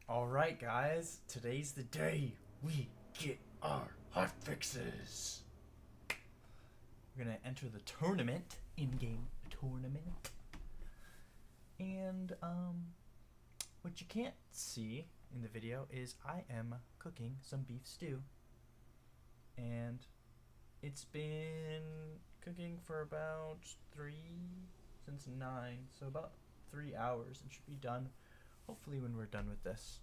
Alright guys, today's the day we get our hot fixes. We're gonna enter the tournament, in-game tournament. And what you can't see in the video is I am cooking some beef stew. And it's been cooking for about since 9, so about 3 hours. It should be done hopefully when we're done with this.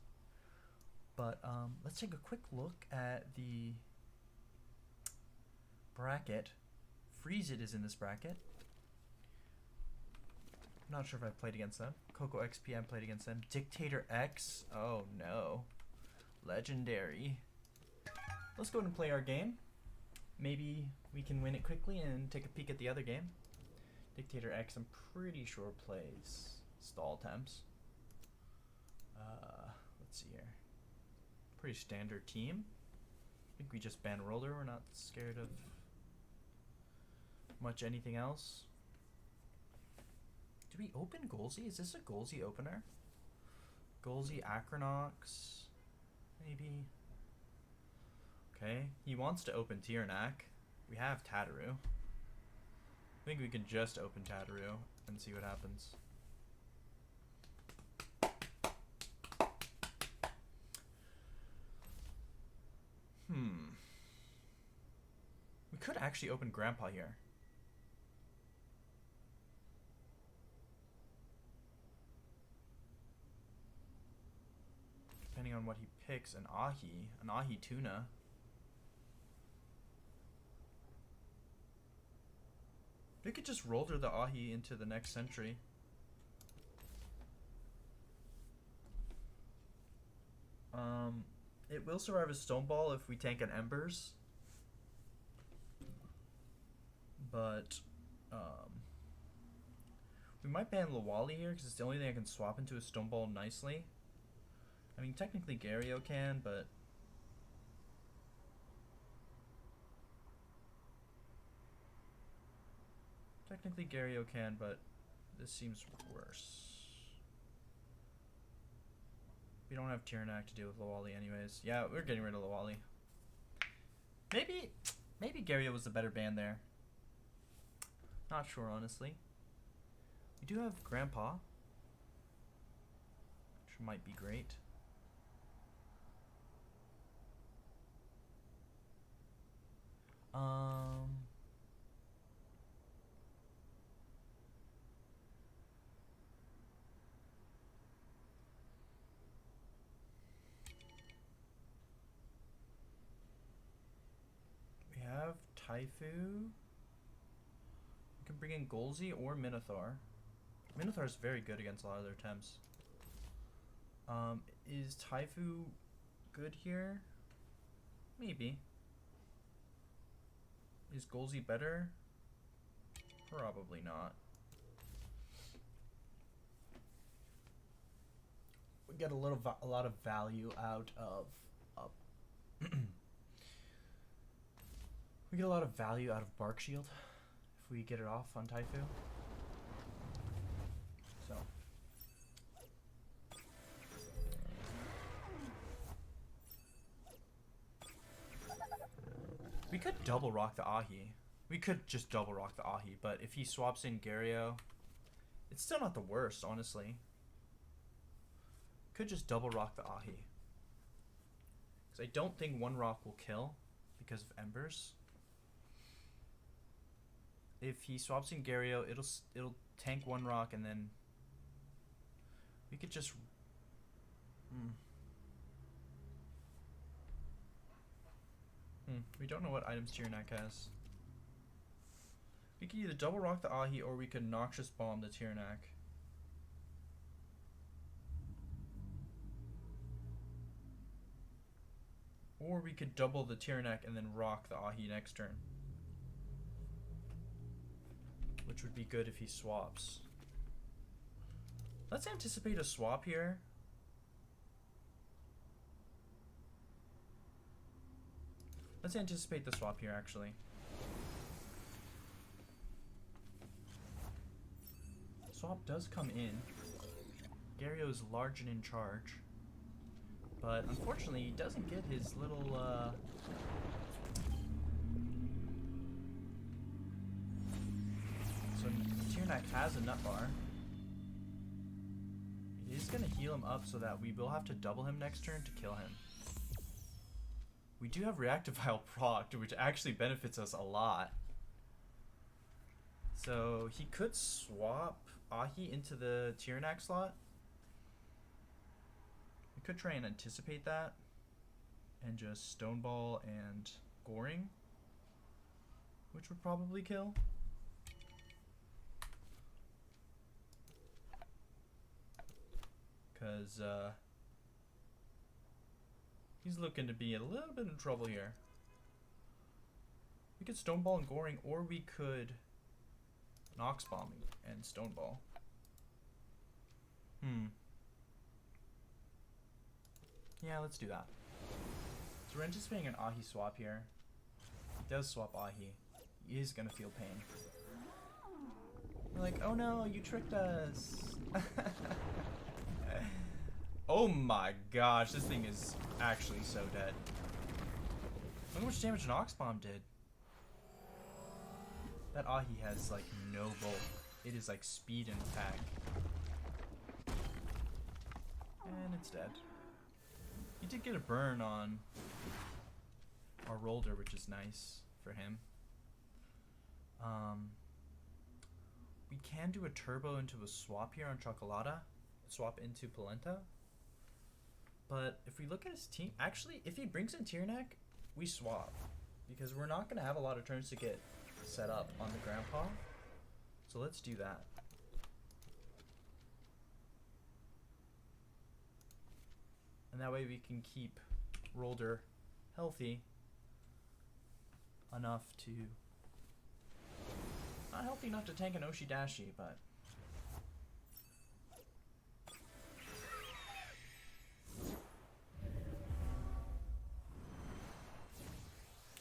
But let's take a quick look at the bracket. Freeze It is in this bracket. I'm not sure if I've played against them. Coco XP, I played against them. Dictator X, oh no. Legendary. Let's go ahead and play our game. Maybe we can win it quickly and take a peek at the other game. Dictator X, I'm pretty sure plays stall attempts. Let's see here. Pretty standard team. I think we just ban Roller. We're not scared of much anything else. Do we open Golzy? Is this a Golzy opener? Golzy Acronox? Maybe. Okay. He wants to open Tiernak. We have Tataru. I think we could just open Tataru and see what happens. We could actually open Grandpa here. Depending on what he picks, an Ahi Tuna. We could just roller the Ahi into the next century. It will survive a Stone Ball if we tank an Embers. But we might ban Lawali here because it's the only thing I can swap into a Stone Ball nicely. I mean, technically Gario can, but this seems worse. We don't have Tiernak to deal with Lawali anyways. Yeah, we're getting rid of Lawali. Maybe Gario was the better ban there. Not sure, honestly. We do have Grandpa, which might be great. We have Taifu. We can bring in Golzy or Minotaur. Minotaur is very good against a lot of their attempts. Is Taifu good here? Maybe. Is Golzy better? Probably not. We get a lot of value out of we get a lot of value out of Bark Shield if we get it off on Taifu. So we could double rock the Ahi. We could just double rock the Ahi, but if he swaps in Gario, it's still not the worst, honestly. Could just double rock the Ahi. Because I don't think one rock will kill because of Embers. If he swaps in Gario, it'll tank one rock, and then we could just we don't know what items Tiernak has. We could either double rock the Ahi or we could Noxious Bomb the Tiernak. Or we could double the Tiernak and then rock the Ahi next turn. Which would be good if he swaps. Let's anticipate a swap here. Let's anticipate the swap here, actually. Swap does come in. Gario is large and in charge. But unfortunately, he doesn't get his little, So Tiernak has a nut bar. It is going to heal him up so that we will have to double him next turn to kill him. We do have Reactive Vial procced, which actually benefits us a lot. So he could swap Ahi into the Tiernak slot. We could try and anticipate that and just Stoneball and Goring, which would probably kill. Because he's looking to be a little bit in trouble here. We could Stoneball and Goring, or we could Nox Bomb and Stoneball. Yeah, let's do that. So we're anticipating an Ahi swap here. He does swap Ahi. He is gonna feel pain. We're like, oh no, you tricked us. Oh my gosh, this thing is actually so dead. Look how much damage an Ox Bomb did. That Ahi has like no bulk. It is like speed and attack. And it's dead. He did get a burn on our Rolder, which is nice for him. We can do a turbo into a swap here on Chocolata. Swap into Polenta. But if we look at his team, actually, if he brings in Tiernak, we swap. Because we're not going to have a lot of turns to get set up on the Grandpa. So let's do that. And that way we can keep Rolder healthy enough to... Not healthy enough to tank an Oshidashi, but...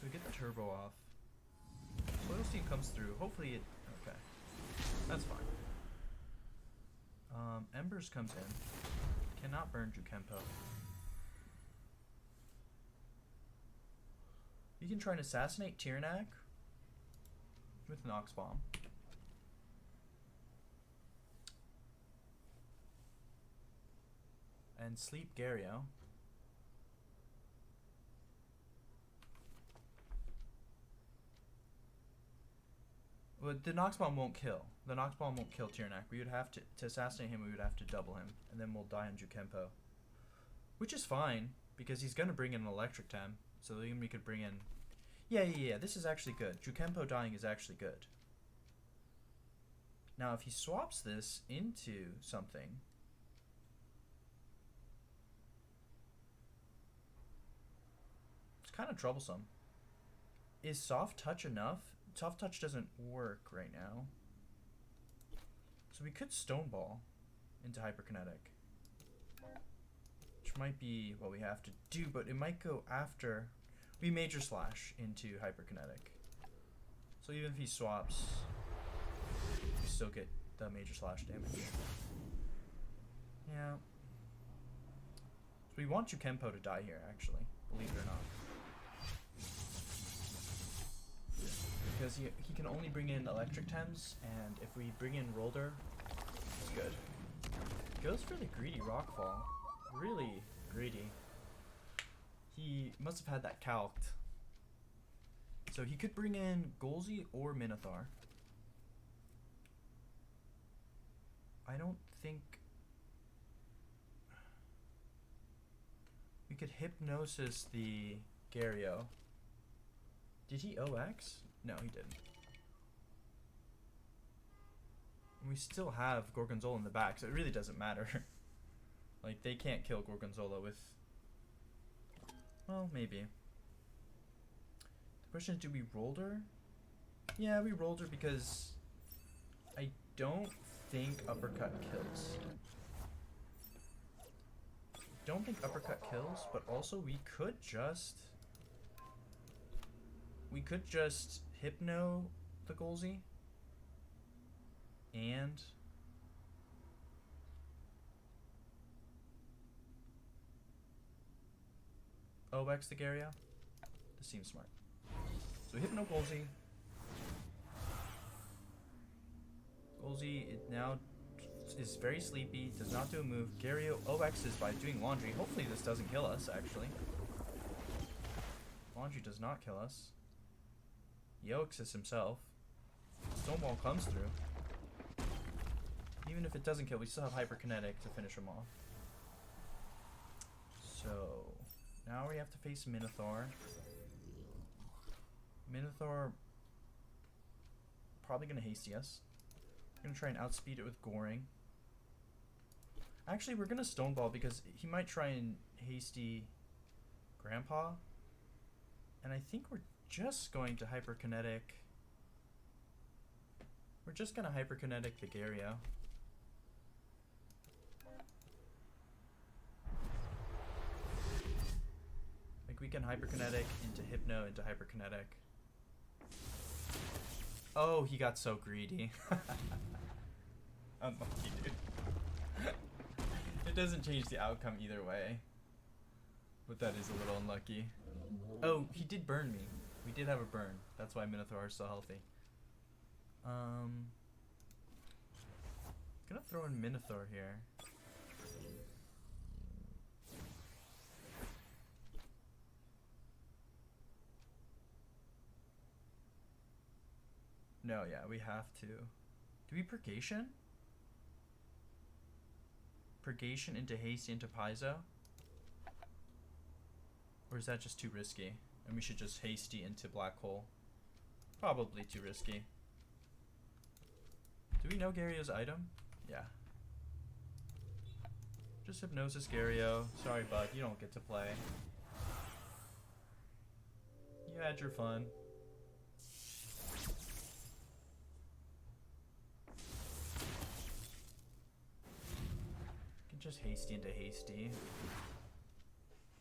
We get the turbo off. Soil Steam comes through. Hopefully it... Okay. That's fine. Embers comes in. Cannot burn Jukempo. You can try and assassinate Tiernak with Nox Bomb. And sleep Gario. But the Nox Bomb won't kill. The Nox Bomb won't kill Tiernak. We would have to assassinate him, we would have to double him. And then we'll die on Jukempo. Which is fine, because he's going to bring in an Electric Tem. So then we could bring in... Yeah, this is actually good. Jukempo dying is actually good. Now, if he swaps this into something... It's kind of troublesome. Is Soft Touch enough? Soft Touch doesn't work right now. So we could Stoneball into Hyperkinetic. Which might be what we have to do, but it might go after... We Major Slash into Hyperkinetic. So even if he swaps, we still get the Major Slash damage. Yeah. So we want Jukempo to die here, actually. Believe it or not. Because he can only bring in Electric Tems, and if we bring in Rolder, it's good. Goes for the greedy Rockfall. Really greedy. He must have had that calced. So he could bring in Golzi or Minotaur. I don't think... We could Hypnosis the Gario. Did he OX? No, he didn't. And we still have Gorgonzola in the back, so it really doesn't matter. Like, they can't kill Gorgonzola with... Well, maybe. The question is, do we Rolder? Yeah, we Rolder because I don't think Uppercut kills. Don't think Uppercut kills, but also we could just Hypno the Golzi and OX the Garia. This seems smart. So Hypno Golzi. Golzi it now is very sleepy, does not do a move. Gario OXs by doing laundry. Hopefully this doesn't kill us, actually. Laundry does not kill us. He OXs himself. Stonewall comes through. Even if it doesn't kill, we still have Hyperkinetic to finish him off. So, now we have to face Minotaur. Minotaur probably going to hasty us. We're going to try and outspeed it with Goring. Actually, we're going to Stoneball because he might try and hasty Grandpa. And I think we're just going to Hyperkinetic. We're just going to Hyperkinetic the Gario. Like we can Hyperkinetic into Hypno into Hyperkinetic. Oh, he got so greedy. Unlucky, dude. It doesn't change the outcome either way. But that is a little unlucky. Oh, he did burn me. We did have a burn. That's why Minotaur is so healthy. Gonna throw in Minotaur here. No, yeah, we have to. Do we Purgation? Purgation into Hasty into Paizo? Or is that just too risky? And we should just Hasty into Black Hole? Probably too risky. Do we know Gario's item? Yeah. Just Hypnosis Gario. Sorry, bud, you don't get to play. You had your fun. Just Hasty into Hasty.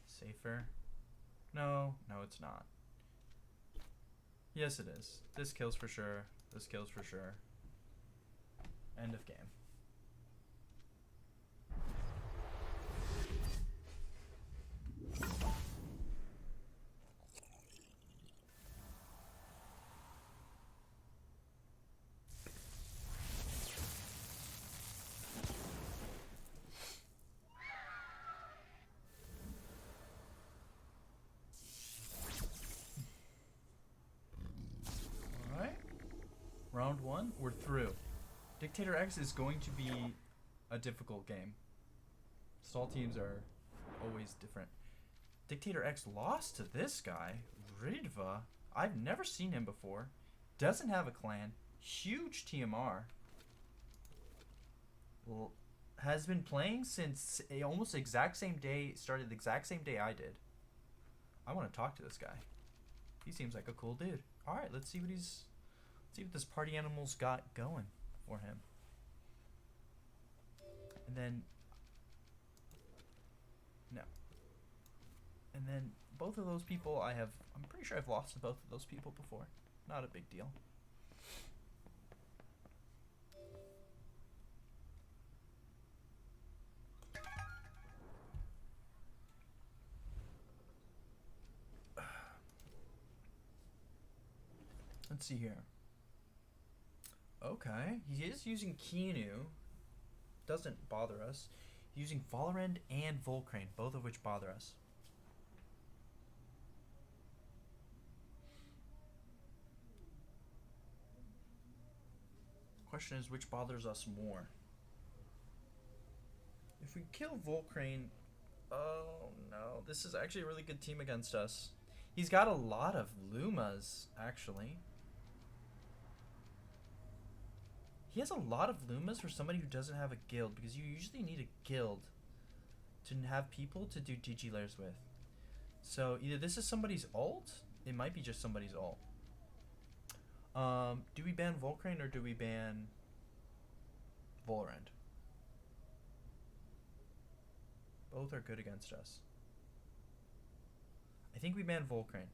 Safer. No, it's not. Yes, it is. This kills for sure. This kills for sure. End of game. Round one, we're through. Dictator X is going to be a difficult game. Stall teams are always different. Dictator X lost to this guy, Ridva. I've never seen him before. Doesn't have a clan. Huge TMR. Well, has been playing since almost exact same day, started the exact same day I did. I want to talk to this guy. He seems like a cool dude. Alright, let's see what this party animal's got going for him. And then no. And then both of those people I'm pretty sure I've lost to both of those people before. Not a big deal. Let's see here. Okay, he is using Kinu. Doesn't bother us. Using Valorend and Volcrane, both of which bother us. Question is, which bothers us more? If we kill Volcrane, oh no, this is actually a really good team against us. He's got a lot of Lumas, actually. He has a lot of Lumas for somebody who doesn't have a guild, because you usually need a guild to have people to do DG layers with. So either this is somebody's ult, it might be just somebody's ult. Do we ban Volcrane or do we ban Volrend? Both are good against us. I think we ban Volcrane.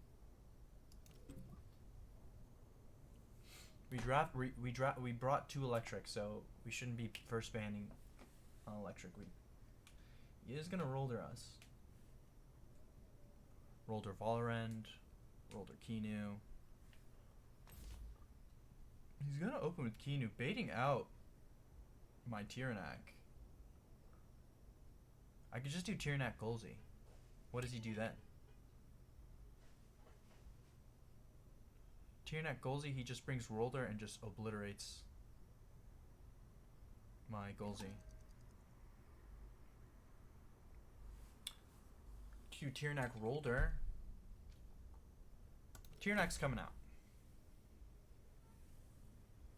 We brought 2 electric, so we shouldn't be first banning on electric. He is gonna roller us. Rolder Valorend, Rolder Kinu. He's gonna open with Kinu, baiting out my Tyrannak. I could just do Tyrannak Golzi. What does he do then? Tyrannak Golzi, he just brings Rolder and just obliterates my Golzi. To Tyrannak Rolder. Tyrannakk's coming out.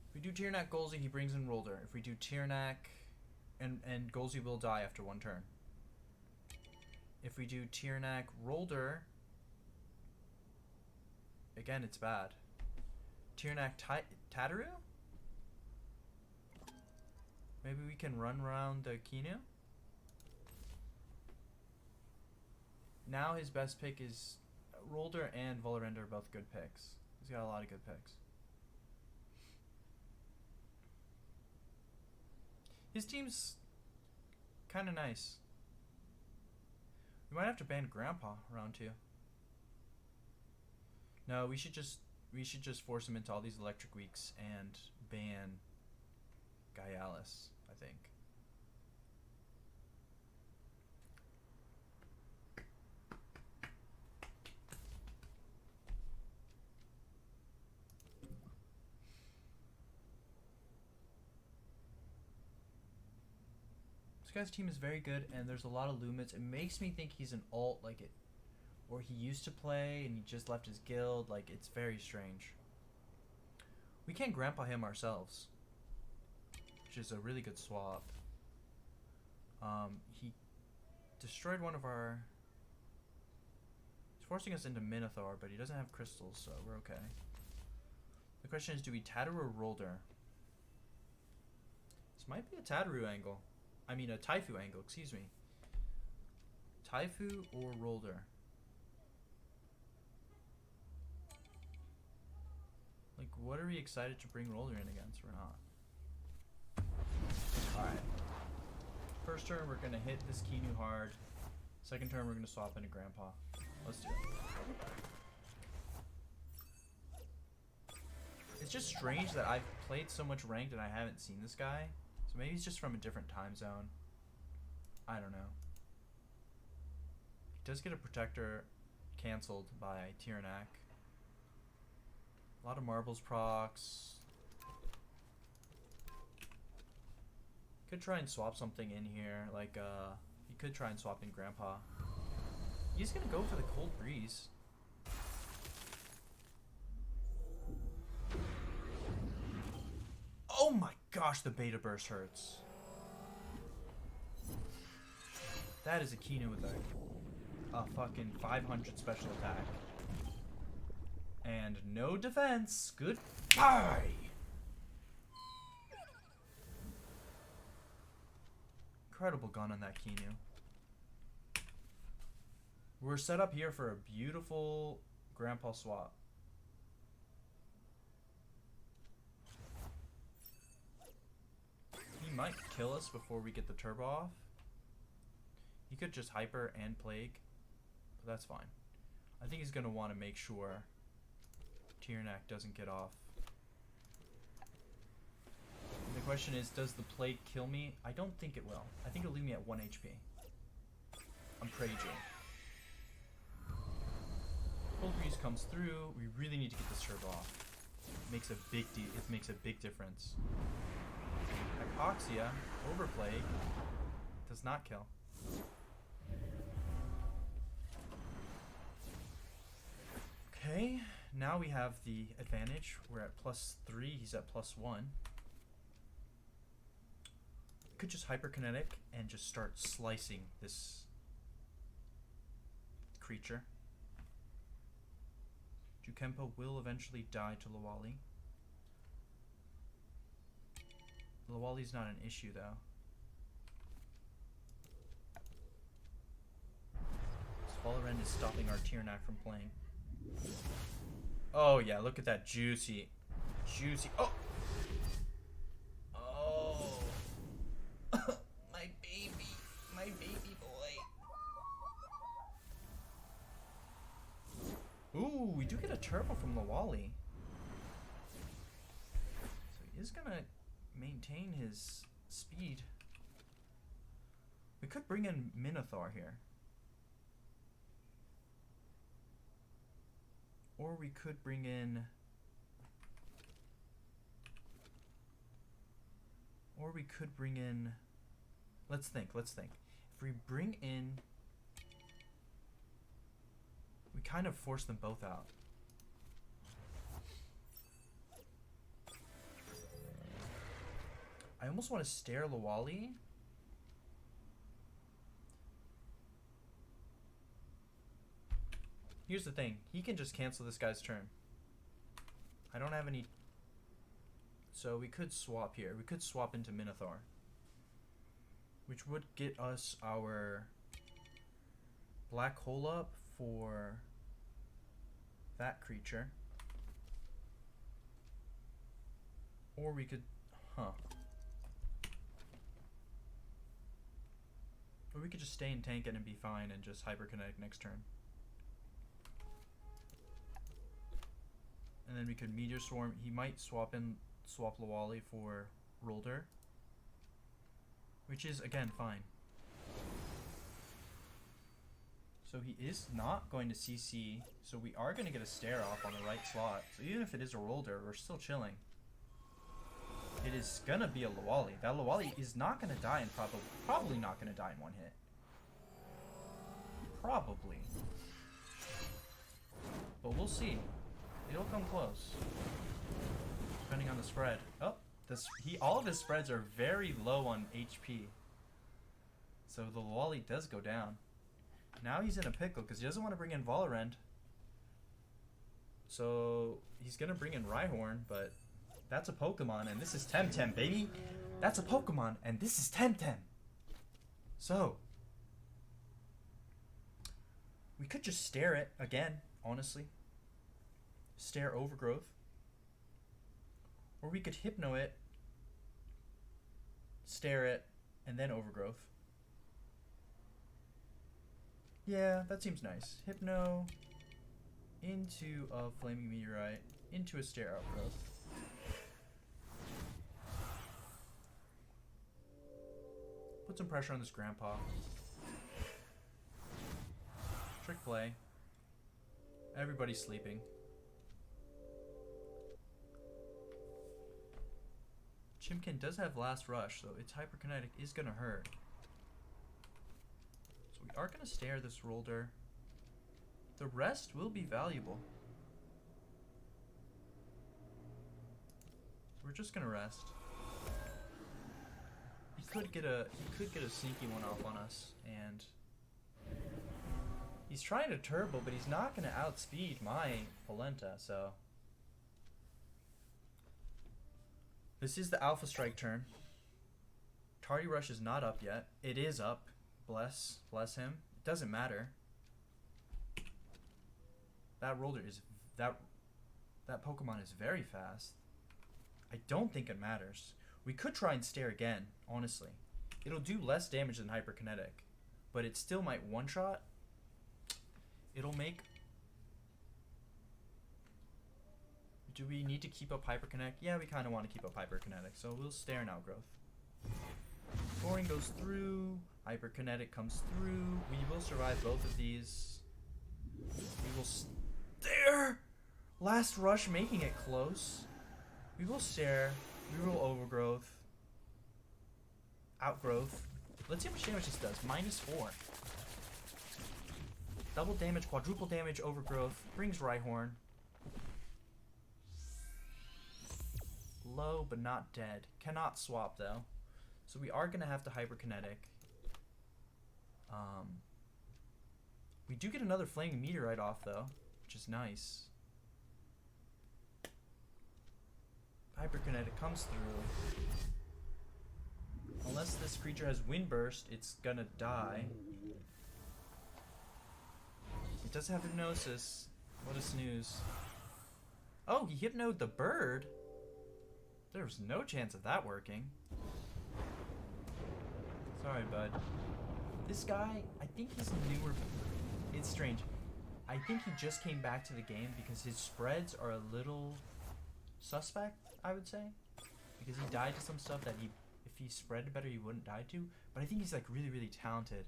If we do Tyrannak Golzi, he brings in Rolder. If we do Tyrannak, and Golzi will die after one turn. If we do Tyrannak Rolder, again, it's bad. Tyrannak Tataru? Maybe we can run around the Kinu? Now his best pick is Rolder and Valorend are both good picks. He's got a lot of good picks. His team's kind of nice. We might have to ban Grandpa round 2. No, we should just force him into all these electric weeks and ban Gaialis, I think. This guy's team is very good, and there's a lot of Lumas. It makes me think he's an alt, like it, or he used to play and he just left his guild. Like, it's very strange. We can Grandpa him ourselves, which is a really good swap. He destroyed one of our. He's forcing us into Minotaur, but he doesn't have crystals, so we're okay. The question is, do we Tataru or Rolder? This might be a Tataru angle. I mean, a Taifu angle, excuse me. Taifu or Rolder? Like, what are we excited to bring Rolder in against? We're not. Alright. First turn, we're going to hit this Kinu hard. Second turn, we're going to swap into Grandpa. Let's do it. It's just strange that I've played so much ranked and I haven't seen this guy. So maybe he's just from a different time zone. I don't know. He does get a Protector canceled by Tyrannak. A lot of marbles procs. Could try and swap something in here. Like, he could try and swap in Grandpa. He's gonna go for the Cold Breeze. Oh my gosh, the Beta Burst hurts. That is a Kinu with a fucking 500 special attack. And no defense. Goodbye! Incredible gun on that Kinu. We're set up here for a beautiful Grandpa swap. He might kill us before we get the turbo off. He could just hyper and plague, but that's fine. I think he's going to want to make sure Tyrannak doesn't get off. And the question is, does the plague kill me? I don't think it will. I think it'll leave me at 1 HP. I'm Praging. Cold Breeze comes through. We really need to get this turbo off. It makes a big difference. Hypoxia, Overplague, does not kill. Okay, now we have the advantage. We're at +3, he's at +1. Could just hyperkinetic and just start slicing this creature. Jukempo will eventually die to Lawali. Lawali's not an issue though. This Valorend is stopping our Tyrannak from playing. Oh yeah, look at that juicy. Oh! Oh! My baby boy. Ooh, we do get a turbo from Lawali. So he is gonna maintain his speed. We could bring in Minotaur here. Or we could bring in... Let's think. If we bring in... We kind of force them both out. I almost want to stare Lawali. Here's the thing. He can just cancel this guy's turn. I don't have any... So we could swap here. We could swap into Minotaur. Which would get us our black hole up for that creature. Or we could... Or we could just stay and tank it and be fine and just hyperkinetic next turn. And then we could Meteor Swarm. He might swap Lawali for Rolder. Which is, again, fine. So he is not going to CC. So we are going to get a stare off on the right slot. So even if it is a Rolder, we're still chilling. It is going to be a Lawali. That Lawali is not going to die and probably not going to die in one hit. Probably. But we'll see. It'll come close. Depending on the spread. Oh, all of his spreads are very low on HP. So the Lawali does go down. Now he's in a pickle because he doesn't want to bring in Valorend. So he's going to bring in Rhyhorn, but that's a Pokemon and this is Temtem, baby. That's a Pokemon and this is Temtem. So we could just stare it again, honestly. Stare Overgrowth. Or we could Hypno it, stare it, and then Overgrowth. Yeah, that seems nice. Hypno into a Flaming Meteorite, into a Stare Outgrowth. Put some pressure on this Grandpa. Trick play. Everybody's sleeping. Chimkin does have Last Rush, so its Hyperkinetic is going to hurt. So we are going to stare this Rolder. The rest will be valuable. So we're just going to rest. He could get a sneaky one off on us, and he's trying to turbo, but he's not going to outspeed my Polenta, so this is the Alpha Strike turn. Tardy Rush is not up yet. It is up. Bless him. It doesn't matter. That Rolder is that Pokemon is very fast. I don't think it matters. We could try and stare again, honestly. It'll do less damage than Hyperkinetic, but it still might one-shot. It'll make... Do we need to keep up Hyperkinetic? Yeah, we kind of want to keep up Hyperkinetic, so we'll stare an Outgrowth. Scoring goes through. Hyperkinetic comes through. We will survive both of these. We will stare. Last Rush making it close. We will stare. We will Overgrowth. Outgrowth. Let's see how much damage this does. -4. Double damage, quadruple damage, Overgrowth. Brings Rhyhorn. Low, but not dead. Cannot swap, though. So we are going to have to Hyperkinetic. We do get another Flaming Meteorite off, though, which is nice. Hyperkinetic comes through. Unless this creature has Windburst, it's gonna die. It does have Hypnosis. What a snooze. Oh, he Hypnoed the bird? There was no chance of that working. Sorry, bud. This guy, I think he's newer. It's strange. I think he just came back to the game because his spreads are a little suspect, I would say. Because he died to some stuff that if he spread better, he wouldn't die to. But I think he's like really, really talented.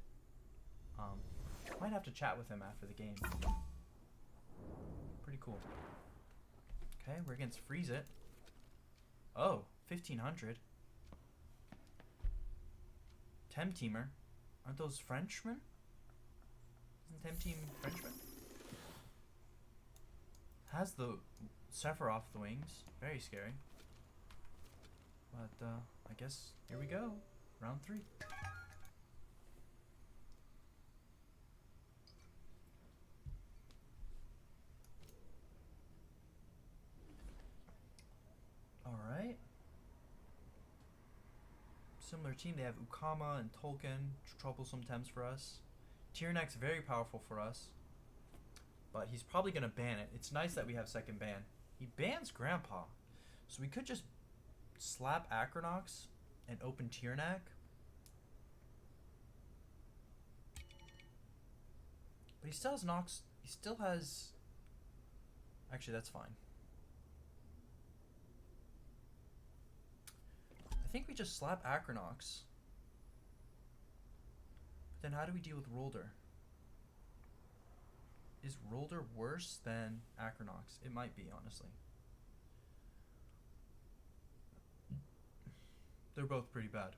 Might have to chat with him after the game. Pretty cool. Okay, we're against Freeze It. Oh, 1500. Tem Teamer. Aren't those Frenchmen? Isn't Tem Team Frenchman? Has the Sephiroth the wings. Very scary. But I guess here we go. Round 3. Alright. Similar team. They have Ukama and Tolkien. Troublesome Temps for us. Tyrannak's very powerful for us. But he's probably going to ban it. It's nice that we have second ban. He bans Grandpa. So we could just slap Acronox and open Tyrnak. But he still has Nox. He still has... Actually, that's fine. I think we just slap Acronox. But then how do we deal with Rolder? Is Rolder worse than Acronox? It might be, honestly. They're both pretty bad.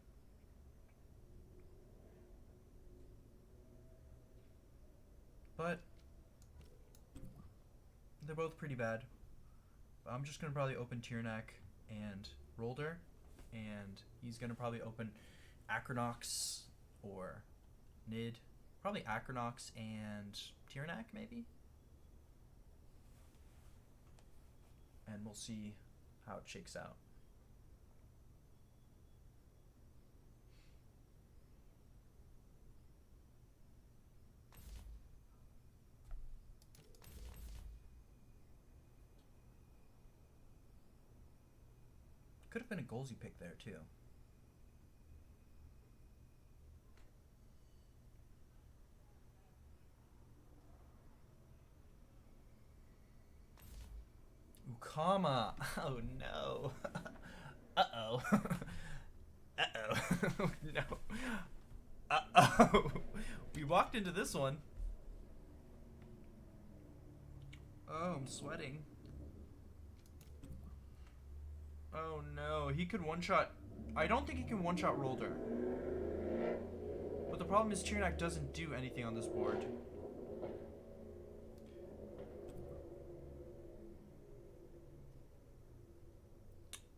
But they're both pretty bad. But I'm just going to probably open Tyrnak and Rolder. And he's going to probably open Acronox or Nid. Probably Acronox and Tyrnak, maybe? And we'll see how it shakes out. Could have been a Golzy pick there, too. Ukama. Oh, no. Uh-oh. Uh-oh. No. Uh-oh. We walked into this one. Oh, I'm sweating. Oh no, he could one-shot... I don't think he can one-shot Rolder. But the problem is Tyrnak doesn't do anything on this board.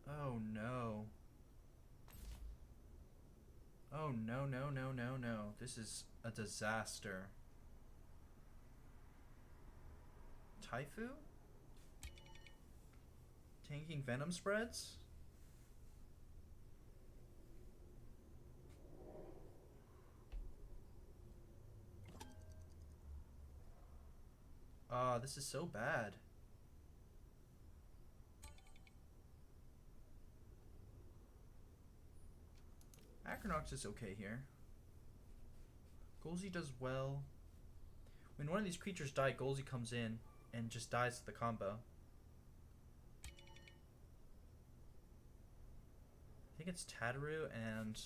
Oh no. Oh no, no, no, no, no. This is a disaster. Taifu? Tanking Venom spreads? Ah, this is so bad. Acronox is okay here. Golzy does well. When one of these creatures die, Golzy comes in and just dies to the combo. I think it's Tataru and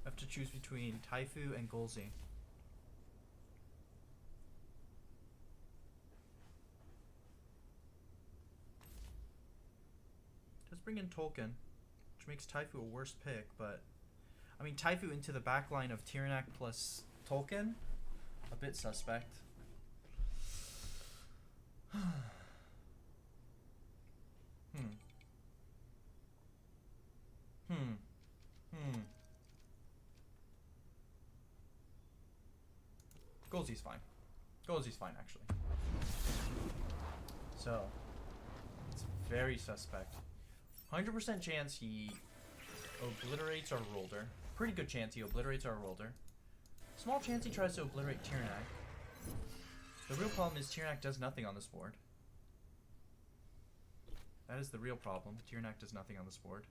I have to choose between Taifu and Golzy. Let's bring in Tolkien, which makes Taifu a worse pick, but I mean Taifu into the backline of Tyrnak plus Tolkien, a bit suspect. Golzy's fine. Golzy's fine, actually. So, it's very suspect. 100% chance he obliterates our Rolder. Pretty good chance he obliterates our Rolder. Small chance he tries to obliterate Tyrnak. The real problem is Tyrnak does nothing on this board. That is the real problem. Tyrnak does nothing on this board.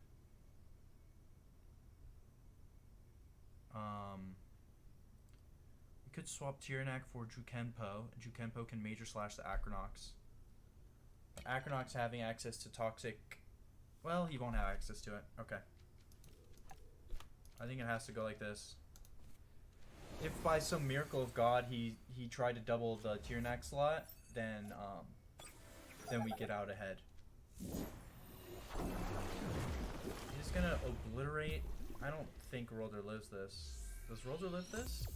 We could swap Tyrannak for Jukempo. Jukempo can major slash the Acronox. Acronox having access to Toxic... Well, he won't have access to it. Okay. I think it has to go like this. If by some miracle of God he tried to double the Tyrannak slot, then we get out ahead. He's gonna obliterate. I don't think Roller lives this. Does Roller live this?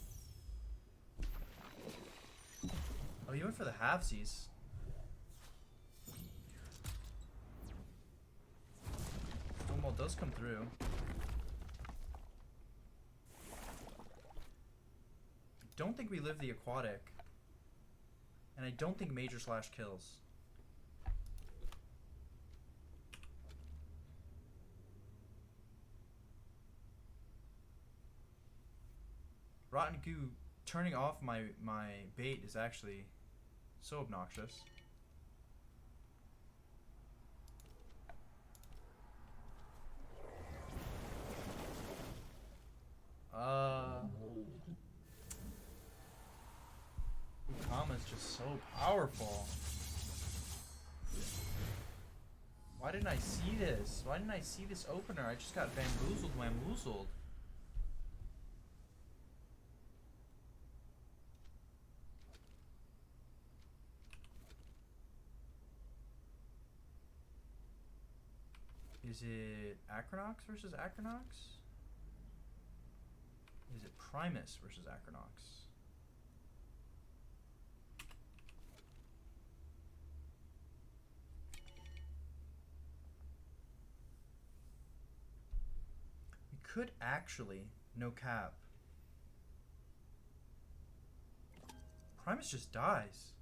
Oh, he went for the halfsies. Stonewall does come through. I don't think we live the aquatic. And I don't think major slash kills. Rotten Goo turning off my bait is actually so obnoxious. Ukama's just so powerful. Why didn't I see this? Why didn't I see this opener? I just got bamboozled, wamboozled. Is it Acronox versus Acronox? Is it Primus versus Acronox? We could actually, no cap. Primus just dies.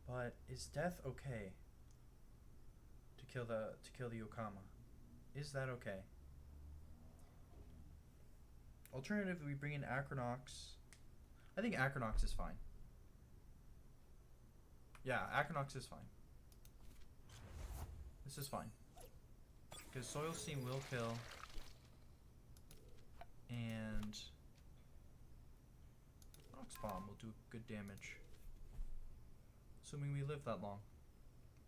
But is death okay? To kill the Okama. Is that okay? Alternatively, we bring in Acronox. I think Acronox is fine. Yeah, Acronox is fine. This is fine. Because Soil Steam will kill. And Nox Bomb will do good damage. Assuming we live that long.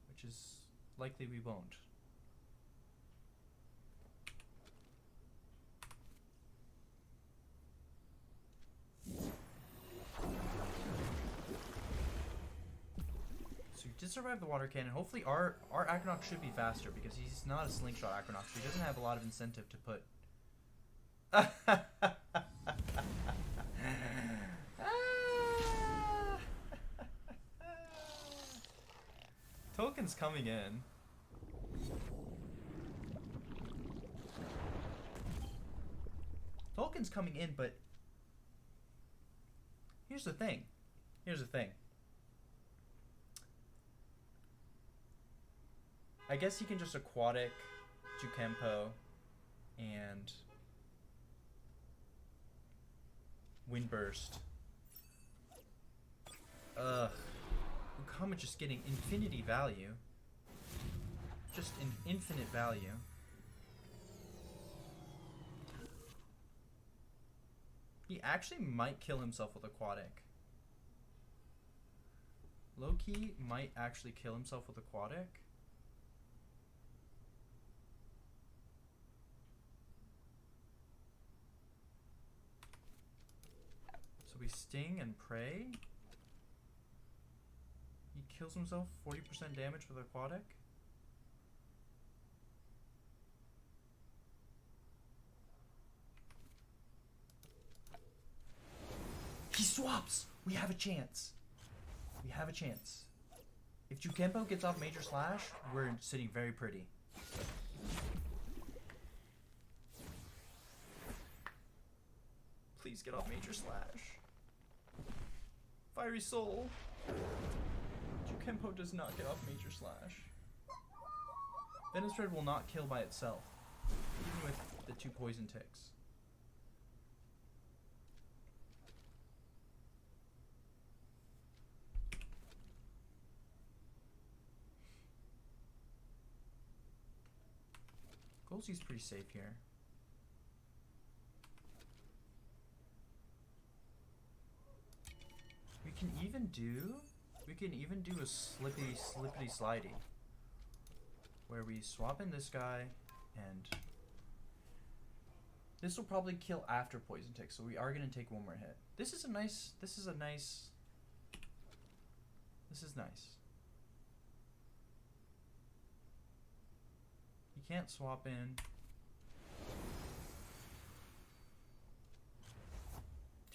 Which is likely we won't. So you did survive the water cannon. Hopefully our Acronox should be faster because he's not a slingshot Acronox. So he doesn't have a lot of incentive to put. Token's coming in. Token's coming in, but here's the thing. Here's the thing. I guess he can just aquatic Jukempo and Windburst. Ukama just getting infinity value. Just an infinite value. He actually might kill himself with aquatic. Low-key might actually kill himself with aquatic. So we sting and pray. He kills himself, 40% damage with aquatic. He swaps! We have a chance. We have a chance. If Jukempo gets off major slash, we're sitting very pretty. Please get off major slash. Fiery Soul. Jukempo does not get off major slash. Venom's Thread will not kill by itself, even with the 2 poison ticks. Golzy's pretty safe here. even do a slippity slidey, where we swap in this guy, and this will probably kill after poison tick, so we are gonna take one more hit. This is nice. You can't swap in.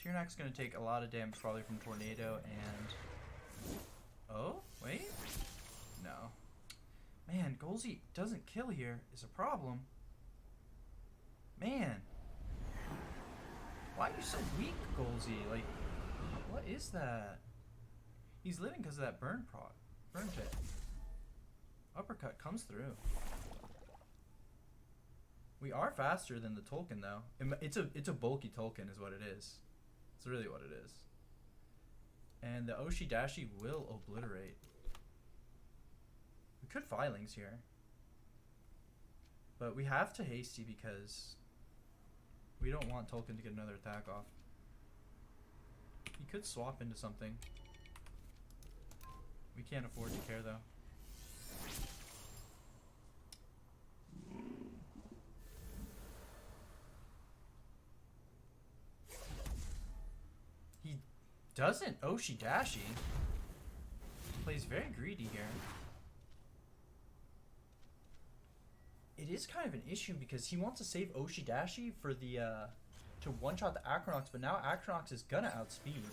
Tiernak's gonna take a lot of damage probably from Tornado and... Oh, wait? No. Man, Golzy doesn't kill here is a problem. Man. Why are you so weak, Golzy? Like, what is that? He's living because of that burn pit. Uppercut comes through. We are faster than the Tolkien though. It's a bulky Tolkien is what it is. It's really what it is. And the Oshi Dashi will obliterate. We could filings here. But we have to hasty because we don't want Tolkien to get another attack off. He could swap into something. We can't afford to care though. He doesn't Oshi Dashi. Plays very greedy here. It is kind of an issue because he wants to save Oshi Dashi for the to one-shot the Acronox, but now Acronox is gonna outspeed.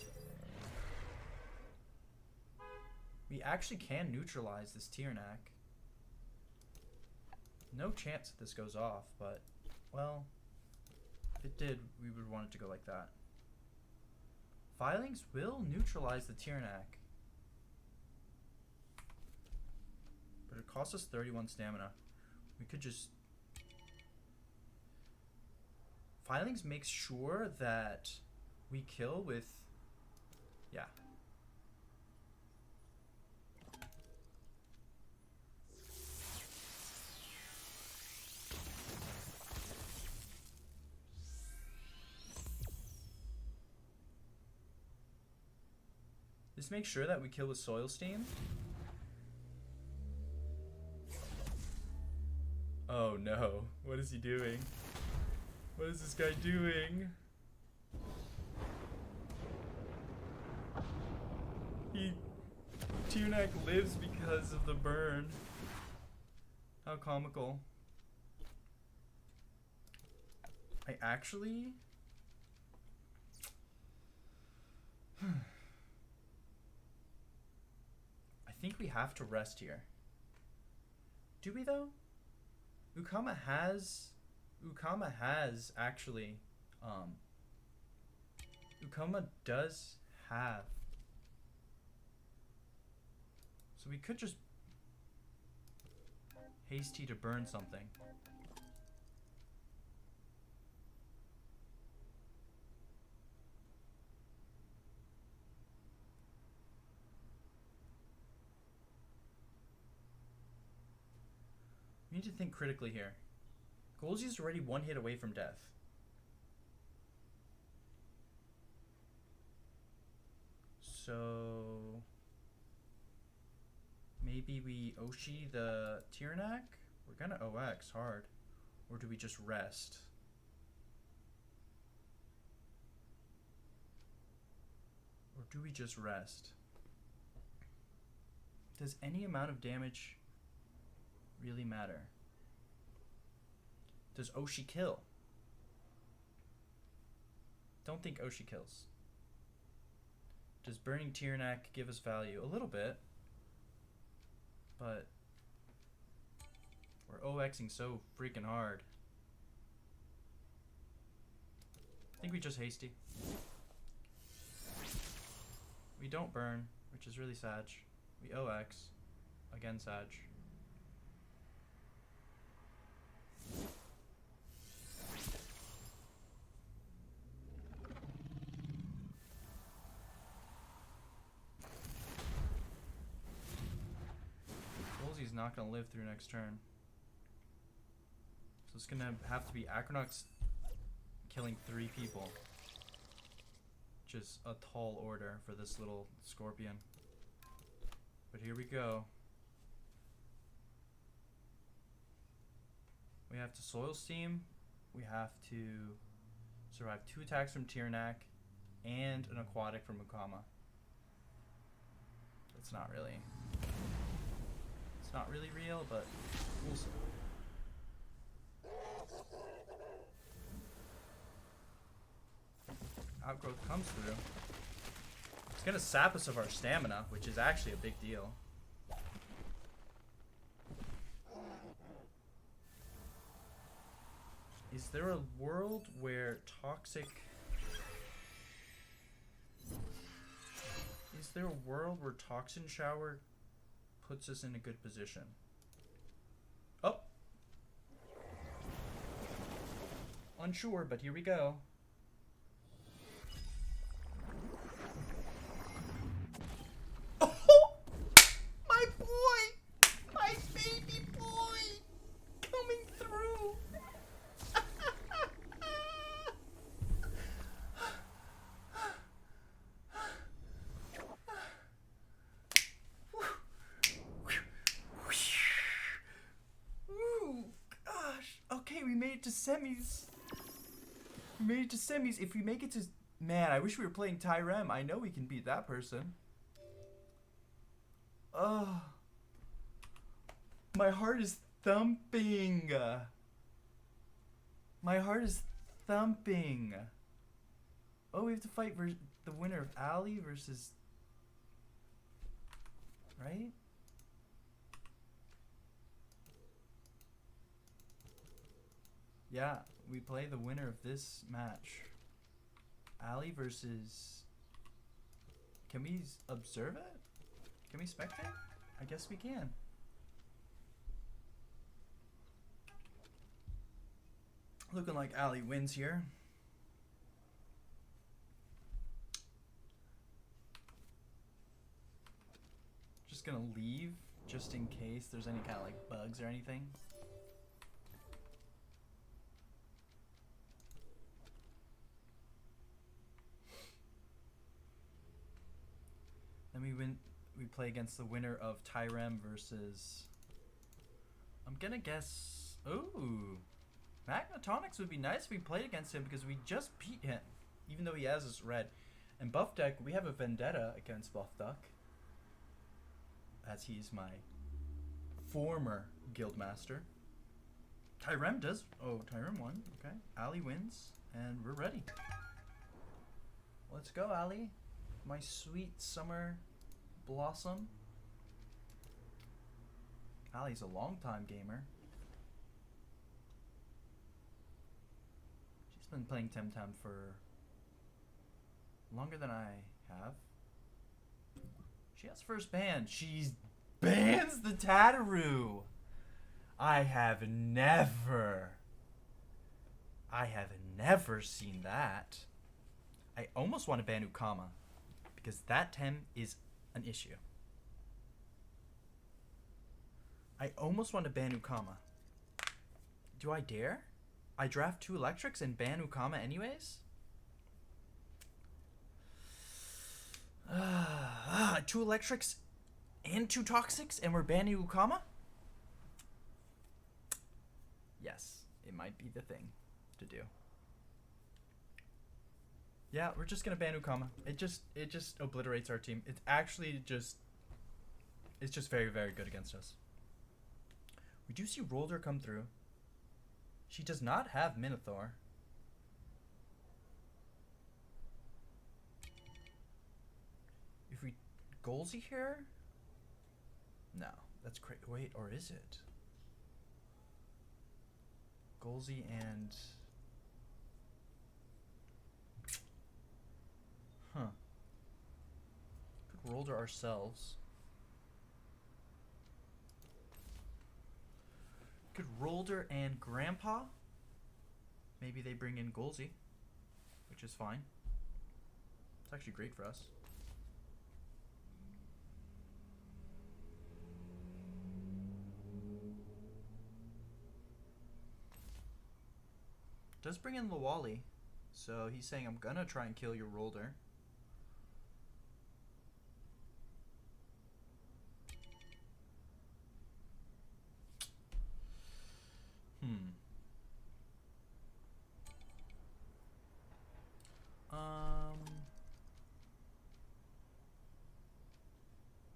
We actually can neutralize this Tiernak. No chance that this goes off, but, well, if it did, we would want it to go like that. Filings will neutralize the Tiernak. But it costs us 31 stamina. We could just... Filings makes sure that we kill with... Yeah. Just make sure that we kill with Soil Steam. Oh no, what is he doing? What is this guy doing? Tiernak lives because of the burn. How comical. I actually... I think we have to rest here. Do we though? Ukama has actually, Ukama does have. So we could just hasty to burn something. We need to think critically here. Golzy's already one hit away from death. So maybe we Oshi the Tiernak? We're gonna OX hard. Or do we just rest? Or do we just rest? Does any amount of damage really matter? Does Oshi kill? Don't think Oshi kills. Does burning Tiernak give us value? A little bit. But we're OXing so freaking hard. I think we just hasty. We don't burn, which is really sad. We OX. Again, Sag. Golzy's not going to live through next turn. So it's going to have to be Acronox killing 3 people. which is a tall order for this little scorpion. But here we go. We have to Soil Steam. We have to survive 2 attacks from Tyrnak and an aquatic from Mukama. It's not really real, but we'll see. Outgrowth comes through. It's gonna sap us of our stamina, which is actually a big deal. Is there a world where toxic... Is there a world where Toxin Shower puts us in a good position? Oh! Unsure, but here we go. Oh! My boy! My baby boy! Coming through! Okay, we made it to semis. We made it to semis. If we make it to... Man, I wish we were playing Tyrem. I know we can beat that person. Oh. My heart is thumping. My heart is thumping. Oh, we have to fight the winner of Ali versus... Right? Yeah, we play the winner of this match. Ali versus... Can we observe it? Can we spectate? I guess we can. Looking like Ali wins here. Just gonna leave just in case there's any kind of like bugs or anything. Then we play against the winner of Tyrem versus... I'm gonna guess... Ooh! Magnetonics would be nice if we played against him because we just beat him. Even though he has us red. And Buff Deck, we have a vendetta against Buff Duck. As he's my former Guildmaster. Tyrem does... Oh, Tyrem won. Okay. Ali wins. And we're ready. Let's go, Ali. My sweet summer blossom. Ali's a long-time gamer. She's been playing Temtem for longer than I have. She has first ban. She bans the Tataroo. I have never seen that. I almost want to ban Ukama. Because that Tem is an issue. I almost want to ban Ukama. Do I dare? I draft 2 electrics and ban Ukama anyways? 2 electrics and 2 toxics and we're banning Ukama? Yes, it might be the thing to do. Yeah, we're just gonna ban Ukama. It just obliterates our team. It's actually just... It's just very, very good against us. We do see Rolder come through. She does not have Minotaur. If we Golzy here? No, that's crazy. Wait, or is it? Golzy and... Huh. Could Rolder ourselves. Could Rolder and Grandpa. Maybe they bring in Golzy, which is fine. It's actually great for us. Does bring in Lawali. So he's saying, I'm gonna try and kill your Rolder.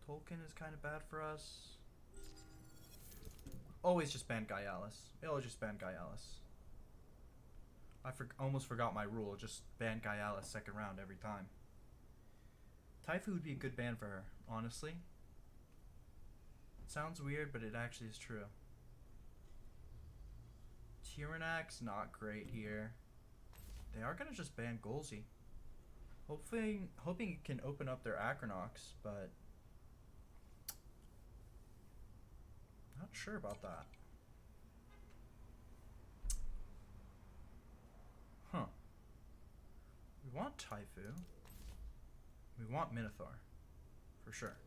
Tolkien is kind of bad for us. Always just ban Gaialis. Always just ban Gaialis. I almost forgot my rule. Just ban Gaialis second round every time. Taifu would be a good ban for her, honestly. It sounds weird, but it actually is true. Tyrannak's not great here. They are gonna just ban Golzi. Hoping it can open up their Acronox, but not sure about that. Huh. We want Taifu. We want Minotaur. For sure.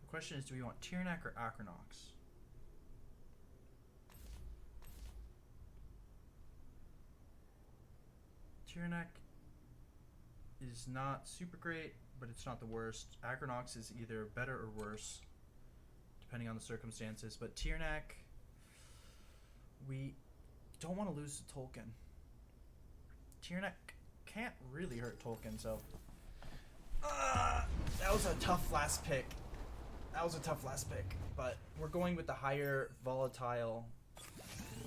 The question is, do we want Tyrannak or Acronox? Tyrannak is not super great, but it's not the worst. Acronox is either better or worse, depending on the circumstances. But Tyrannak, we don't want to lose to Tolkien. Tyrannak can't really hurt Tolkien, so that was a tough last pick. But we're going with the higher volatile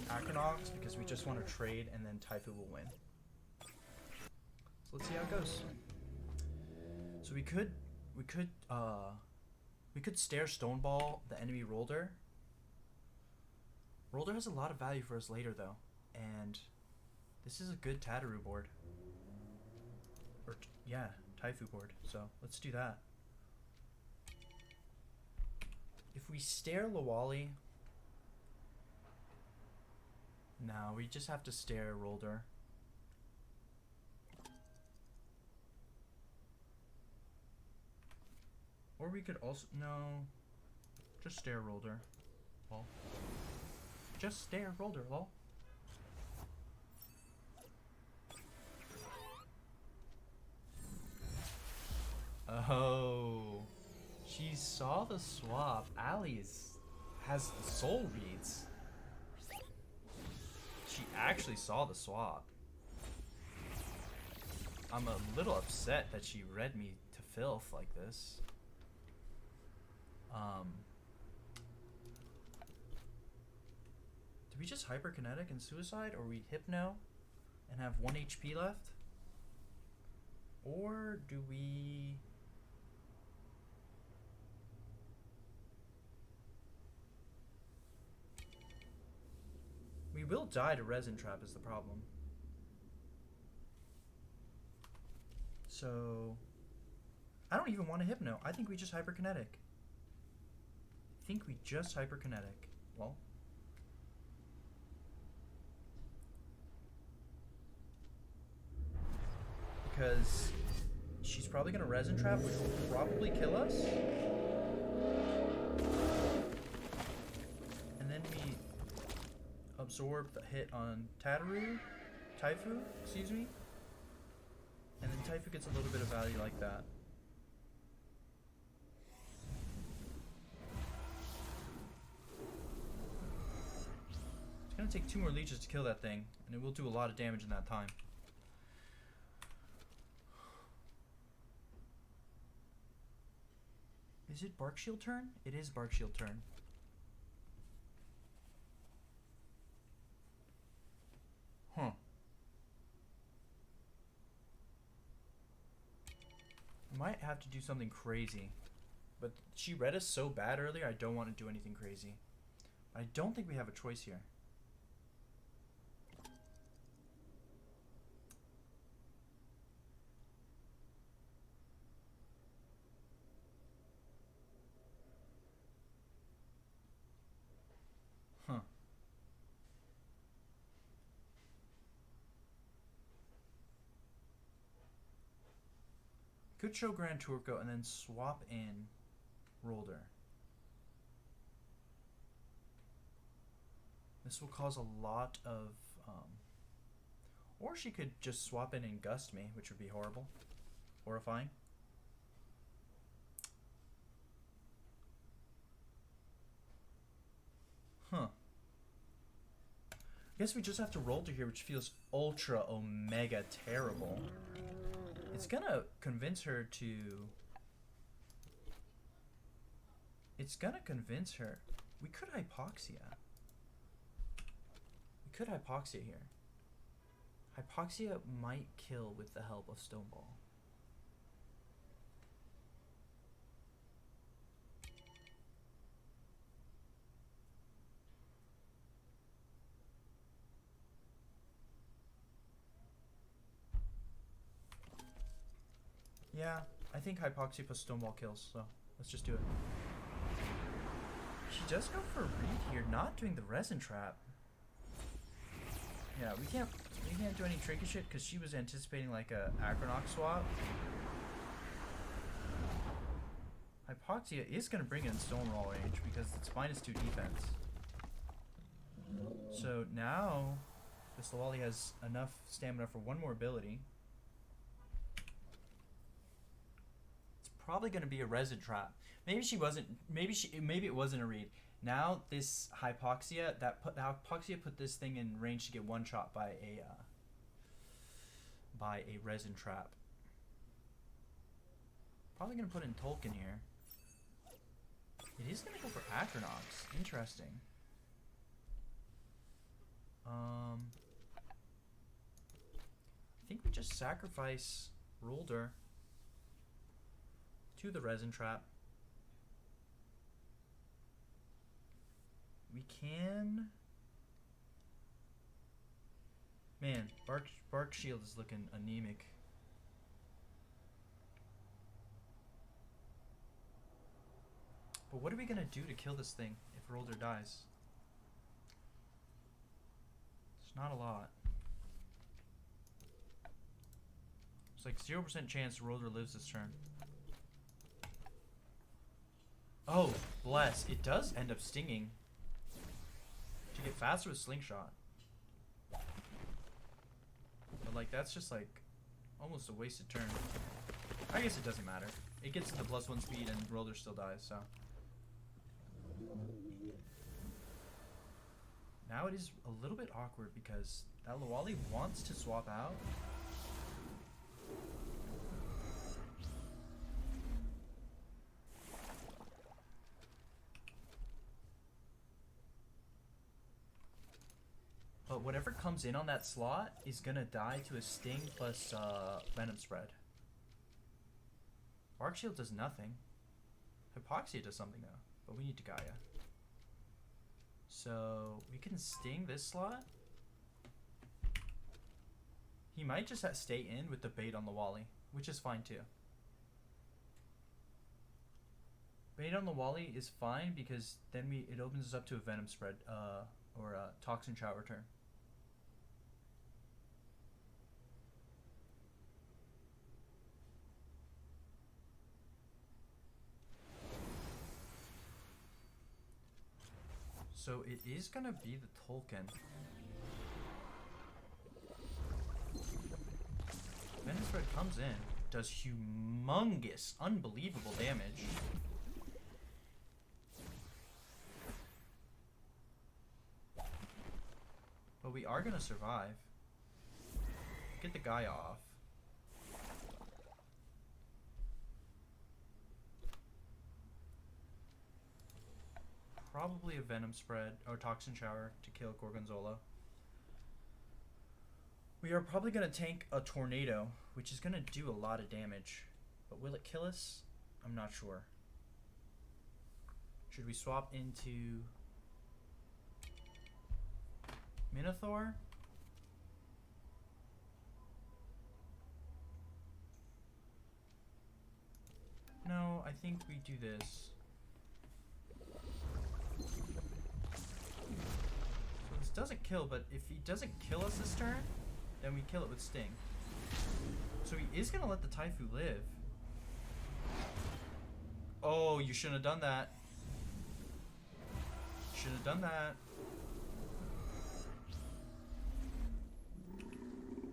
Acronox because we just want to trade, and then Taifu will win. So let's see how it goes. So we could Stare Stoneball the enemy Rolder. Rolder has a lot of value for us later though, and this is a good Tataru board. Or yeah, Taifu board. So let's do that. If we Stare Lawali, no, we just have to Stare Rolder. Or we could also, no, just Stare Rolder. Lol. Just Stare Rolder, lol. Oh, she saw the swap. Allie has the soul reads. She actually saw the swap. I'm a little upset that she read me to filth like this. Do we just Hyperkinetic and Suicide, or we Hypno and have 1 HP left? Or do we... We will die to Resin Trap is the problem. So... I don't even want a Hypno. I think we just Hyperkinetic. Well... Because she's probably going to Resin Trap, which will probably kill us. And then we absorb the hit on Taifu, excuse me. And then Taifu gets a little bit of value like that. It's going to take 2 more leeches to kill that thing, and it will do a lot of damage in that time. Is it Bark Shield turn? It is Bark Shield turn. Huh. Might have to do something crazy. But she read us so bad earlier, I don't want to do anything crazy. I don't think we have a choice here. Huh. Could show Grand Turco and then swap in Rolder. This will cause a lot of... or she could just swap in and Gust me, which would be horrible. Horrifying. Huh. guess we just have to roll to here, which feels ultra omega terrible. It's gonna convince her to... It's gonna convince her. We could hypoxia. We could hypoxia here. Hypoxia might kill with the help of Stoneball. Yeah, I think hypoxia plus Stoneball kills, so let's just do it. She does go for a read here, not doing the resin trap. Yeah, we can't do any trinket shit because she was anticipating like a Acronox swap. Hypoxia is gonna bring in Stonewall range because it's -2 defense. So now this Lawali has enough stamina for one more ability. It's probably gonna be a resin trap. Maybe she wasn't. Maybe it wasn't a read. Now this hypoxia, the hypoxia put this thing in range to get one shot by a resin trap. Probably gonna put in Tolkien here. It is gonna go for Acronox. Interesting. I think we just sacrifice Rolder to the resin trap. We can... Man, Bark Shield is looking anemic. But what are we gonna do to kill this thing if Rolder dies? It's not a lot. It's like 0% chance Rolder lives this turn. Oh, bless. It does end up stinging. To get faster with Slingshot. But like, that's just like almost a wasted turn. I guess it doesn't matter. It gets to the +1 speed and Rolder still dies, so. Now it is a little bit awkward because that Lawali wants to swap out. But whatever comes in on that slot is gonna die to a Sting plus Venom Spread. Bark Shield does nothing. Hypoxia does something though, but we need to Gaia. So we can Sting this slot. He might just stay in with the bait on the Wally, which is fine too. Bait on the Wally is fine because then it opens us up to a Venom Spread or a Toxin Shower turn. So it is gonna be the Tolkien. Venom Spread comes in, does humongous, unbelievable damage. But we are gonna survive. Get the guy off. Probably a Venom Spread or Toxin Shower to kill Gorgonzola. We are probably going to tank a Tornado, which is going to do a lot of damage. But will it kill us? I'm not sure. Should we swap into Minotaur? No, I think we do this. Doesn't kill, but if he doesn't kill us this turn, then we kill it with Sting. So he is gonna let the Taifu live. Oh, you shouldn't have done that. Should have done that.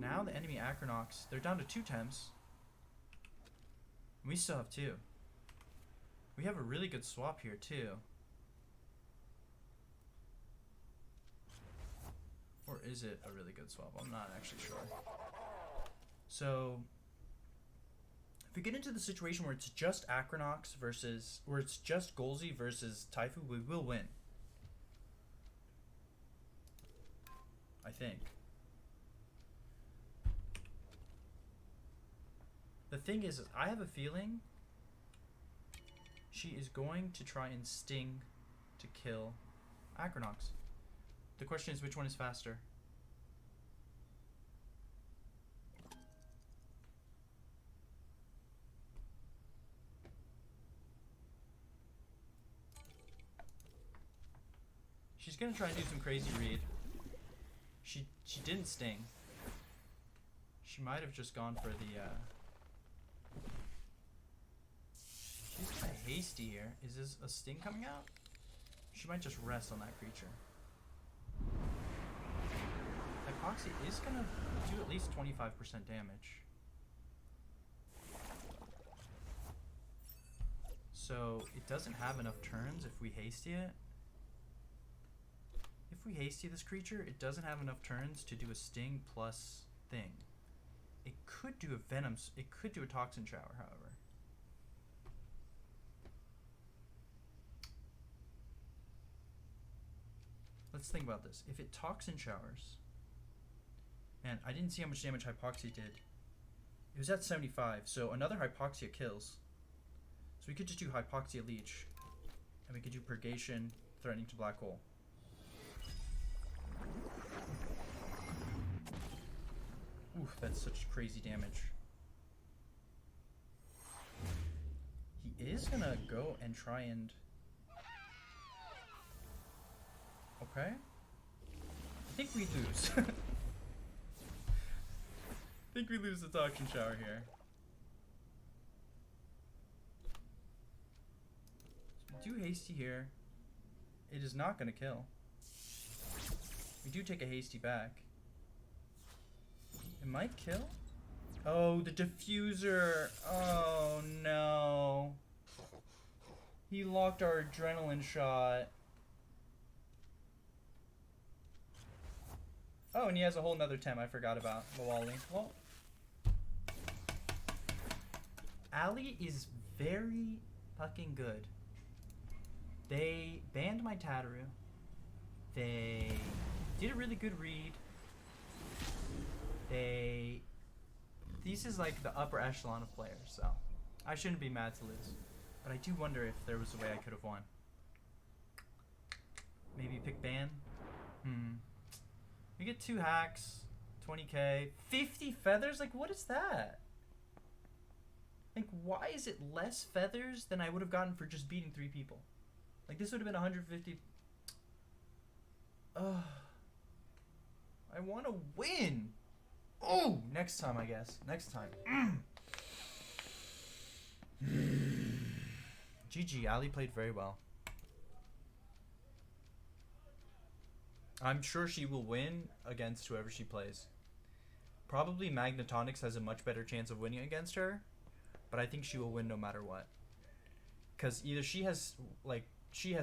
Now the enemy Acronox, they're down to 2 temps. We still have 2. We have a really good swap here too. Or is it a really good swap? I'm not actually sure. So, if we get into the situation where it's just Acronox versus, where it's just Golzy versus Taifu, we will win. I think. The thing is, I have a feeling she is going to try and sting to kill Acronox. The question is, which one is faster? She's gonna try and do some crazy read. She didn't sting. She might have just gone for the she's kind of hasty here. Is this a sting coming out? She might just rest on that creature. Hypoxia is gonna do at least 25% damage. So it doesn't have enough turns if we hasty it. If we hasty this creature, it doesn't have enough turns to do a sting plus thing. It could do a venom, it could do a toxin shower, however. Let's think about this. If it toxin showers, and I didn't see how much damage Hypoxia did. It was at 75, so another Hypoxia kills. So we could just do Hypoxia Leech, and we could do Purgation, threatening to Black Hole. Oof, that's such crazy damage. He is gonna go and try and... Okay. I think we lose. I think we lose the toxin shower here. So we do hasty here. It is not gonna kill. We do take a hasty back. It might kill? Oh, the diffuser. Oh no. He locked our adrenaline shot. Oh, and he has a whole nother Tem I forgot about. Lawali. Well, Ali is very fucking good. They banned my Tataru. They did a really good read. This is like the upper echelon of players, so I shouldn't be mad to lose. But I do wonder if there was a way I could have won. Maybe pick ban? We get 2 hacks, 20k, 50 feathers? Like, what is that? Like, why is it less feathers than I would have gotten for just beating 3 people? Like, this would have been 150. Ugh. I want to win. Oh, next time, I guess. Next time. GG, Ali played very well. I'm sure she will win against whoever she plays. Probably Magnetonics has a much better chance of winning against her, but I think she will win no matter what. Because either she has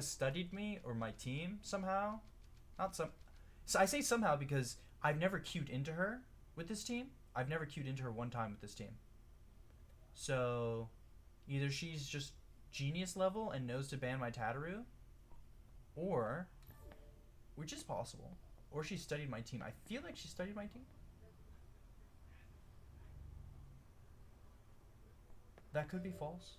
studied me or my team somehow. So I say somehow because I've never queued into her with this team. I've never queued into her one time with this team. So either she's just genius level and knows to ban my Tataru, or, which is possible, or she studied my team. I feel like she studied my team. That could be false.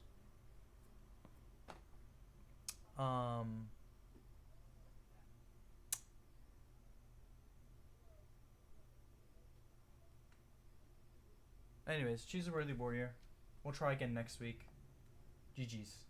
Anyways, choose a worthy warrior. We'll try again next week. GG's.